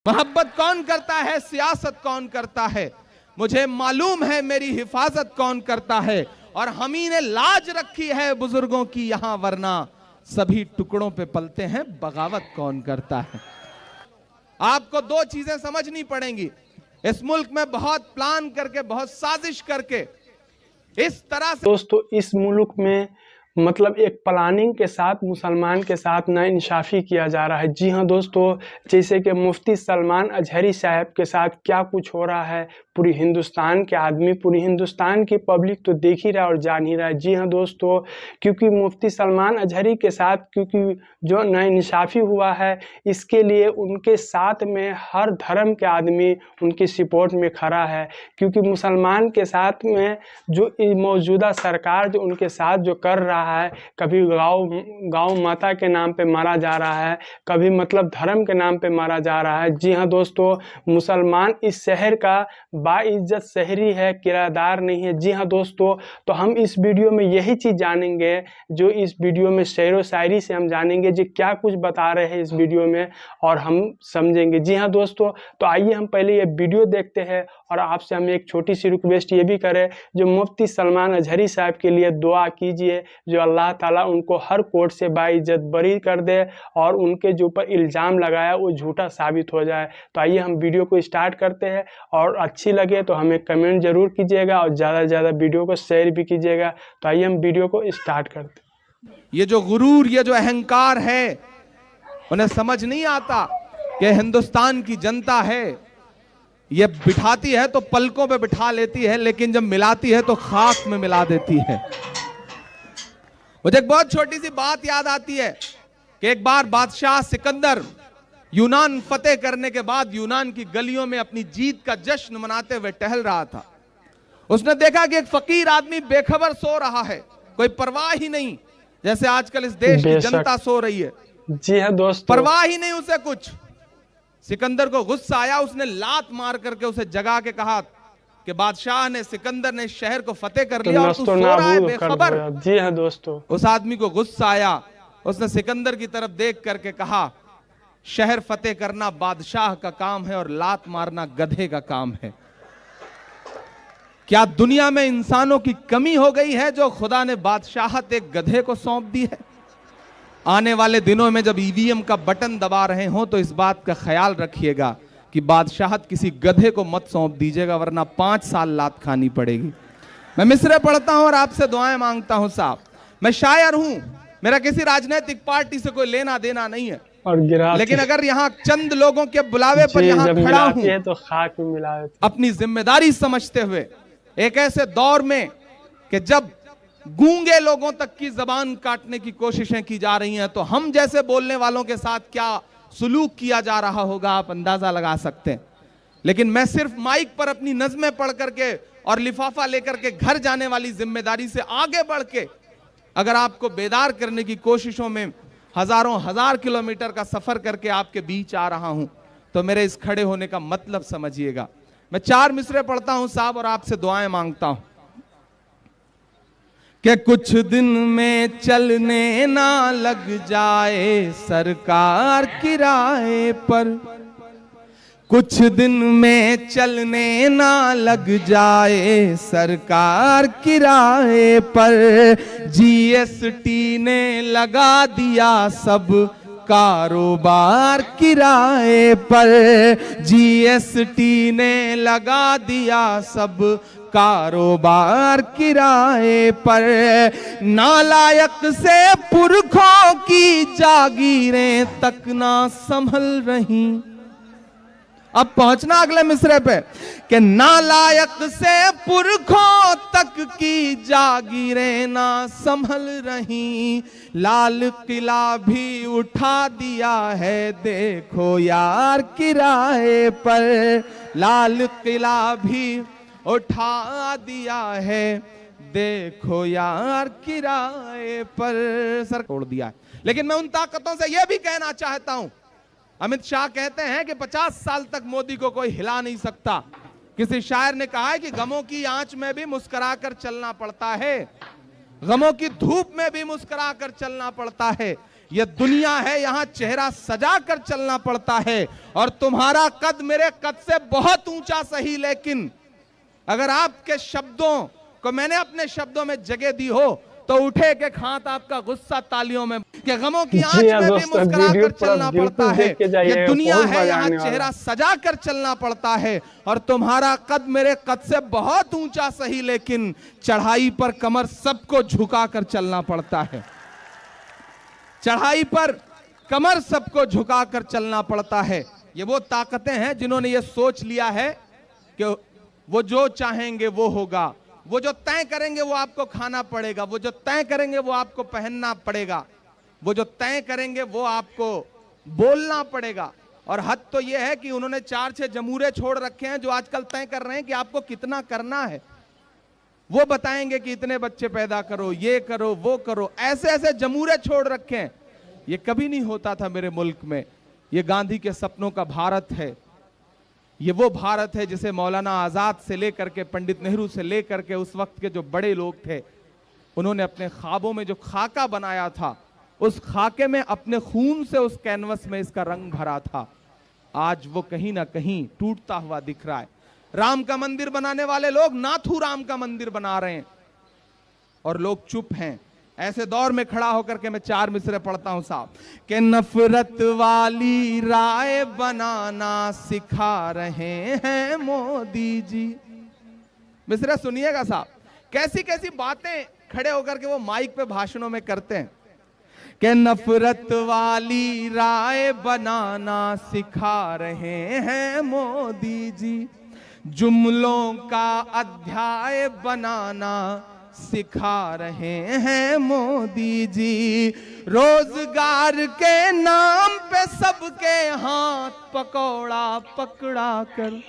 मोहब्बत कौन करता है, सियासत कौन करता है, मुझे मालूम है मेरी हिफाजत कौन करता है। और हम ही ने लाज रखी है बुजुर्गों की यहां, वरना सभी टुकड़ों पे पलते हैं, बगावत कौन करता है। आपको दो चीजें समझनी पड़ेंगी। इस मुल्क में बहुत प्लान करके, बहुत साजिश करके इस तरह से दोस्तों इस मुल्क में मतलब एक प्लानिंग के साथ मुसलमान के साथ नाइंसाफ़ी किया जा रहा है। जी हाँ दोस्तों, जैसे कि मुफ्ती सलमान अजहरी साहब के साथ क्या कुछ हो रहा है, पूरी हिंदुस्तान के आदमी, पूरी हिंदुस्तान की पब्लिक तो देख ही रहा है और जान ही रहा है। जी हाँ दोस्तों, क्योंकि मुफ्ती सलमान अजहरी के साथ क्योंकि जो नाइंसाफ़ी हुआ है, इसके लिए उनके साथ में हर धर्म के आदमी उनकी सपोर्ट में खड़ा है। क्योंकि मुसलमान के साथ में जो मौजूदा सरकार जो उनके साथ जो कर रहा है, कभी गाँव माता के नाम पे मारा जा रहा है, कभी मतलब धर्म के नाम पे मारा जा रहा है। जी हाँ दोस्तों, मुसलमान इस शहर का बाइज्जत शहरी है, किराएदार नहीं है। जी हाँ दोस्तों, तो हम इस वीडियो में यही चीज़ जानेंगे, जो इस वीडियो में शेरो शायरी से हम जानेंगे जी क्या कुछ बता रहे हैं इस वीडियो में, और हम समझेंगे। जी हाँ दोस्तों, तो आइए हम पहले ये वीडियो देखते हैं और आपसे हम एक छोटी सी रिक्वेस्ट ये भी करें, जो मुफ्ती सलमान अजहरी साहब के लिए दुआ कीजिए, जो अल्लाह ताला उनको हर कोर्ट से बाइज्जत बरी कर दे और उनके जो ऊपर इल्ज़ाम लगाया वो झूठा साबित हो जाए। तो आइए हम वीडियो को स्टार्ट करते हैं, और अच्छी लगे तो हमें कमेंट ज़रूर कीजिएगा और ज़्यादा से ज़्यादा वीडियो को शेयर भी कीजिएगा। तो आइए हम वीडियो को स्टार्ट करते हैं। ये जो गुरूर, ये जो अहंकार है, उन्हें समझ नहीं आता कि हिंदुस्तान की जनता है, ये बिठाती है तो पलकों पे बिठा लेती है, लेकिन जब मिलाती है तो खाक में मिला देती है। मुझे एक बहुत छोटी सी बात याद आती है कि एक बार बादशाह सिकंदर यूनान फतेह करने के बाद यूनान की गलियों में अपनी जीत का जश्न मनाते हुए टहल रहा था। उसने देखा कि एक फकीर आदमी बेखबर सो रहा है, कोई परवाह ही नहीं, जैसे आजकल इस देश की जनता सो रही है। जी हाँ दोस्तों, परवाह ही नहीं उसे कुछ। सिकंदर को गुस्सा आया, उसने लात मार करके उसे जगा के कहा कि बादशाह ने, सिकंदर ने शहर को फतेह कर लिया और तू सो रहा है बेखबर। जी हाँ दोस्तों, उस आदमी को गुस्सा आया, उसने सिकंदर की तरफ देख करके कहा, शहर फतेह करना बादशाह का काम है और लात मारना गधे का काम है। क्या दुनिया में इंसानों की कमी हो गई है जो खुदा ने बादशाहत एक गधे को सौंप दी है? आने वाले दिनों में जब ईवीएम का बटन दबा रहे हो तो इस बात का ख्याल रखिएगा कि बादशाहत किसी गधे को मत सौंप दीजिएगा, वरना 5 साल लात खानी पड़ेगी। मैं मिसरे पढ़ता हूं और आपसे दुआएं मांगता हूं। साहब, मैं शायर हूं, मेरा किसी राजनीतिक पार्टी से कोई लेना देना नहीं है, और लेकिन अगर यहाँ चंद लोगों के बुलावे पर यहाँ खड़ा हूं तो खाक में मिला अपनी जिम्मेदारी समझते हुए, एक ऐसे दौर में कि जब गूंगे लोगों तक की जबान काटने की कोशिशें की जा रही हैं, तो हम जैसे बोलने वालों के साथ क्या सुलूक किया जा रहा होगा आप अंदाजा लगा सकते हैं। लेकिन मैं सिर्फ माइक पर अपनी नज़में पढ़ करके और लिफाफा लेकर के घर जाने वाली जिम्मेदारी से आगे बढ़ के अगर आपको बेदार करने की कोशिशों में हजारों हजार किलोमीटर का सफर करके आपके बीच आ रहा हूं, तो मेरे इस खड़े होने का मतलब समझिएगा। मैं 4 मिसरे पढ़ता हूं साहब और आपसे दुआएं मांगता हूं कि कुछ दिन में चलने ना लग जाए सरकार किराए पर, कुछ दिन में चलने ना लग जाए सरकार किराए पर, जीएसटी ने लगा दिया सब कारोबार किराए पर, जीएसटी ने लगा दिया सब कारोबार किराए पर, नालायक से पुरखों की जागीरें तक ना संभल रही। अब पहुंचना अगले मिसरे पे कि नालायक से पुरखों तक की जागीरें ना संभल रही, लाल किला भी उठा दिया है देखो यार किराए पर, लाल किला भी उठा दिया है देखो यार किराए पर। सर तोड़ दिया है। लेकिन मैं उन ताकतों से यह भी कहना चाहता हूं, अमित शाह कहते हैं कि 50 साल तक मोदी को कोई हिला नहीं सकता। किसी शायर ने कहा है कि गमों की आंच में भी मुस्कुरा कर चलना पड़ता है, गमों की धूप में भी मुस्कुरा कर चलना पड़ता है, ये दुनिया है, यहां चेहरा सजा कर चलना पड़ता है। और तुम्हारा कद मेरे कद से बहुत ऊंचा सही, लेकिन अगर आपके शब्दों को मैंने अपने शब्दों में जगह दी हो तो उठे के खात आपका गुस्सा तालियों में, कि गमों की आंच में भी मुस्कुरा कर चलना पड़ता है। ये दुनिया है, यहाँ चेहरा सजा कर चलना पड़ता है। और तुम्हारा कद मेरे कद से बहुत ऊंचा सही, लेकिन चढ़ाई पर कमर सबको झुका कर चलना पड़ता है। चढ़ाई पर कमर सबको झुका कर चलना पड़ता है। ये वो ताकतें हैं जिन्होंने ये सोच लिया है कि वो जो चाहेंगे वो होगा, वो जो तय करेंगे वो आपको खाना पड़ेगा, वो जो तय करेंगे वो आपको पहनना पड़ेगा, वो जो तय करेंगे वो आपको बोलना पड़ेगा। और हद तो ये है कि उन्होंने 4-6 जमूरे छोड़ रखे हैं जो आजकल तय कर रहे हैं कि आपको कितना करना है। वो बताएंगे कि इतने बच्चे पैदा करो, ये करो, वो करो, ऐसे ऐसे जमूरे छोड़ रखे हैं। ये कभी नहीं होता था मेरे मुल्क में। ये गांधी के सपनों का भारत है। ये वो भारत है जिसे मौलाना आजाद से लेकर के पंडित नेहरू से लेकर के उस वक्त के जो बड़े लोग थे, उन्होंने अपने ख्वाबों में जो खाका बनाया था, उस खाके में अपने खून से उस कैनवस में इसका रंग भरा था। आज वो कहीं ना कहीं टूटता हुआ दिख रहा है। राम का मंदिर बनाने वाले लोग नाथू राम का मंदिर बना रहे हैं और लोग चुप हैं। ऐसे दौर में खड़ा होकर के मैं 4 मिसरे पढ़ता हूं साहब, कि नफरत वाली राय बनाना सिखा रहे हैं मोदी जी। मिसरे सुनिएगा साहब, कैसी कैसी बातें खड़े होकर के वो माइक पे भाषणों में करते हैं, कि नफरत वाली राय बनाना सिखा रहे हैं मोदी जी, जुमलों का अध्याय बनाना सिखा रहे हैं मोदी जी, रोजगार के नाम पे सबके हाथ पकौड़ा पकड़ा कर,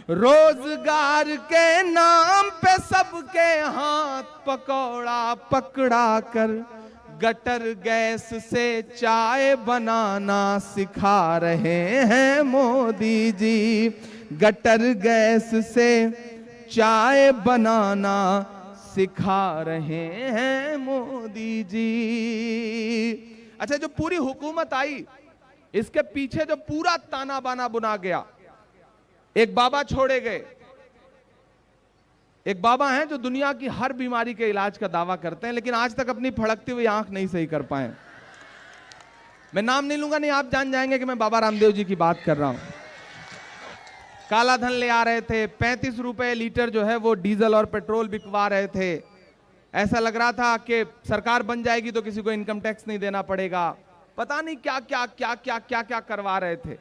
रोजगार के नाम पे सबके हाथ पकौड़ा पकड़ा कर, गटर गैस से चाय बनाना सिखा रहे हैं मोदी जी, गटर गैस से चाय बनाना सिखा रहे हैं मोदी जी। अच्छा, जो पूरी हुकूमत आई, इसके पीछे जो पूरा ताना बाना बुना गया, एक बाबा छोड़े गए। एक बाबा हैं जो दुनिया की हर बीमारी के इलाज का दावा करते हैं, लेकिन आज तक अपनी फड़कती हुई आंख नहीं सही कर पाए। मैं नाम नहीं लूंगा, नहीं आप जान जाएंगे कि मैं बाबा रामदेव जी की बात कर रहा हूं। काला धन ले आ रहे थे, 35 रुपए लीटर जो है वो डीजल और पेट्रोल बिकवा रहे थे। ऐसा लग रहा था कि सरकार बन जाएगी तो किसी को इनकम टैक्स नहीं देना पड़ेगा। पता नहीं क्या क्या क्या क्या क्या क्या करवा रहे थे।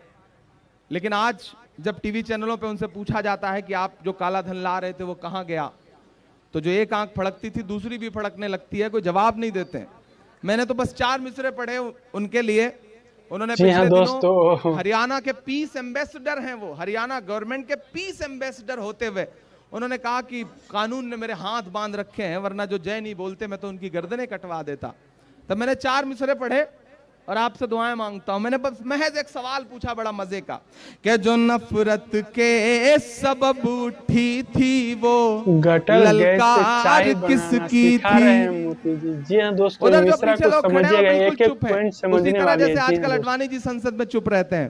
लेकिन आज जब टीवी चैनलों पे उनसे पूछा जाता है कि आप जो काला धन ला रहे थे वो कहाँ गया, तो जो एक आंख फड़कती थी दूसरी भी फड़कने लगती है, कोई जवाब नहीं देते। मैंने तो बस 4 मिसरे पढ़े उनके लिए। उन्होंने पिछले दिनों हरियाणा के पीस एम्बेसडर हैं, वो हरियाणा गवर्नमेंट के पीस एम्बेसडर होते हुए उन्होंने कहा कि कानून ने मेरे हाथ बांध रखे हैं, वरना जो जय नहीं बोलते मैं तो उनकी गर्दनें कटवा देता। तब मैंने 4 मिसरे पढ़े और आपसे दुआएं मांगता हूं। मैंने बस महज एक सवाल पूछा बड़ा मजे का, कि जो नफरत के सबब उठी थी वो ललकार किसकी थी। जी हाँ दोस्तों, उधर जो पीछे लोग खड़े हैं बिल्कुल चुप है, उसी तरह जैसे आजकल अडवाणी जी संसद में चुप रहते हैं।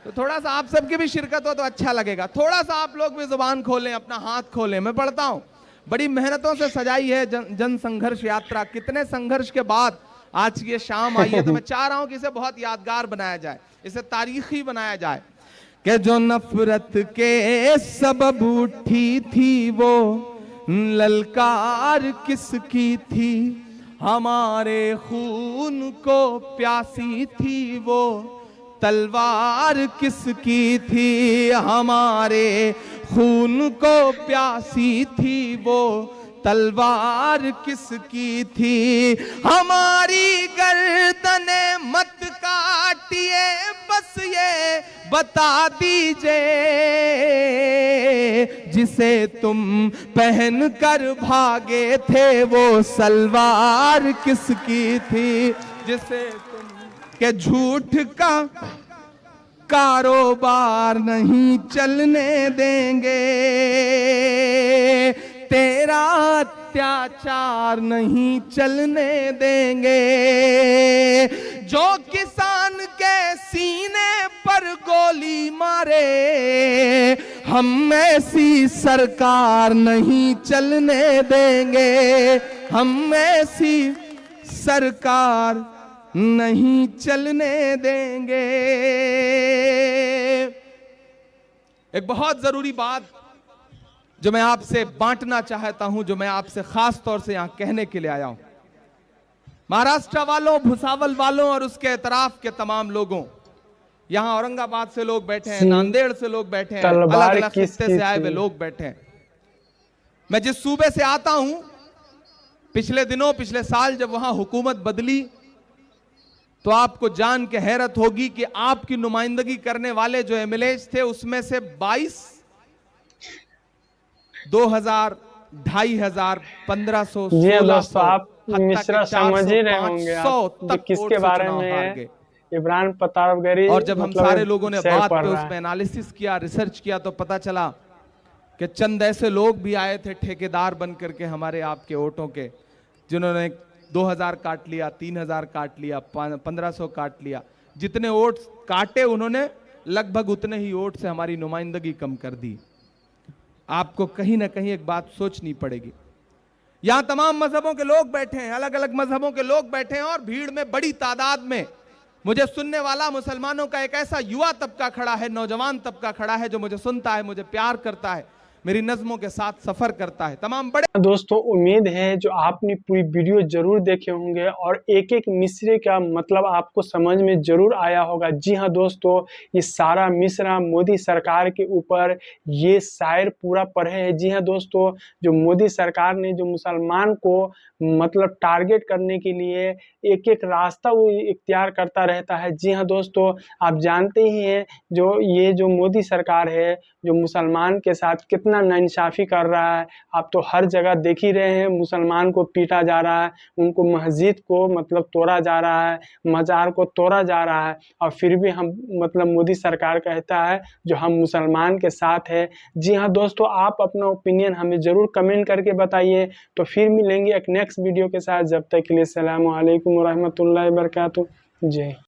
तो थोड़ा सा आप सबकी भी शिरकत हो तो अच्छा लगेगा। थोड़ा सा आप लोग भी जुबान खोलें, अपना हाथ खोलें। मैं पढ़ता हूँ, बड़ी मेहनतों से सजाई है जन संघर्ष यात्रा। कितने संघर्ष के बाद आज की ये शाम आई है, तो मैं चाह रहा हूं कि इसे बहुत यादगार बनाया जाए, इसे तारीखी बनाया जाए। कि जो नफरत के सबब उठी थी वो ललकार किसकी थी, हमारे खून को प्यासी थी वो तलवार किसकी थी, हमारे खून को प्यासी थी वो तलवार किसकी थी, हमारी गर्दनें मत काटिए, बस ये बता दीजिए जिसे तुम पहन कर भागे थे वो सलवार किसकी थी, जिसे तुम के झूठ का कारोबार नहीं चलने देंगे, तेरा अत्याचार नहीं चलने देंगे। जो किसान के सीने पर गोली मारे, हम ऐसी सरकार नहीं चलने देंगे। हम ऐसी सरकार नहीं चलने देंगे। एक बहुत जरूरी बात जो मैं आपसे बांटना चाहता हूं, जो मैं आपसे खास तौर से यहां कहने के लिए आया हूं, महाराष्ट्र वालों, भुसावल वालों और उसके एतराफ के तमाम लोगों, यहां औरंगाबाद से लोग बैठे हैं, नांदेड़ से लोग बैठे हैं, अलग अलग खित्ते से आए हुए लोग बैठे हैं। मैं जिस सूबे से आता हूं, पिछले दिनों, पिछले साल जब वहां हुकूमत बदली, तो आपको जान के हैरत होगी कि आपकी नुमाइंदगी करने वाले जो एमएलए थे, उसमें से 22 2000, 2500, 1500, 1600, आप मिश्रा समझ ही रहे होंगे आप किसके बारे में है, इमरान प्रतापगढ़ी। और जब हम सारे लोगों ने बात पे उसमें एनालिसिस किया, रिसर्च किया, तो पता चला कि चंद ऐसे लोग भी आए थे ठेकेदार बन करके हमारे आपके वोटों के, जिन्होंने 2000 काट लिया, 3000 काट लिया, 1500 काट लिया। जितने वोट काटे उन्होंने, लगभग उतने ही वोट से हमारी नुमाइंदगी कम कर दी। आपको कहीं ना कहीं एक बात सोचनी पड़ेगी। यहां तमाम मजहबों के लोग बैठे हैं, अलग अलग मजहबों के लोग बैठे हैं, और भीड़ में बड़ी तादाद में मुझे सुनने वाला मुसलमानों का एक ऐसा युवा तबका खड़ा है, नौजवान तबका खड़ा है, जो मुझे सुनता है, मुझे प्यार करता है, मेरी नज़्मों के साथ सफर करता है। तमाम बड़े दोस्तों, उम्मीद है जो आपने पूरी वीडियो जरूर देखे होंगे और एक एक मिसरे का मतलब आपको समझ में जरूर आया होगा। जी हाँ दोस्तों, ये सारा मिसरा मोदी सरकार के ऊपर ये शायर पूरा पढ़े हैं। जी हाँ दोस्तों, जो मोदी सरकार ने जो मुसलमान को मतलब टारगेट करने के लिए एक एक रास्ता वो इख्तियार करता रहता है। जी हाँ दोस्तों, आप जानते ही हैं जो मोदी सरकार है, जो मुसलमान के साथ कितना नाइंसाफ़ी कर रहा है। आप तो हर जगह देख ही रहे हैं, मुसलमान को पीटा जा रहा है, उनको मस्जिद को मतलब तोड़ा जा रहा है, मज़ार को तोड़ा जा रहा है, और फिर भी हम मतलब मोदी सरकार कहता है जो हम मुसलमान के साथ है। जी हाँ दोस्तों, आप अपना ओपिनियन हमें ज़रूर कमेंट करके बताइए। तो फिर मिलेंगे एक नेक्स्ट वीडियो के साथ, जब तक के लिए अस्सलामु अलैकुम व रहमतुल्लाहि व बरकातुहू। जय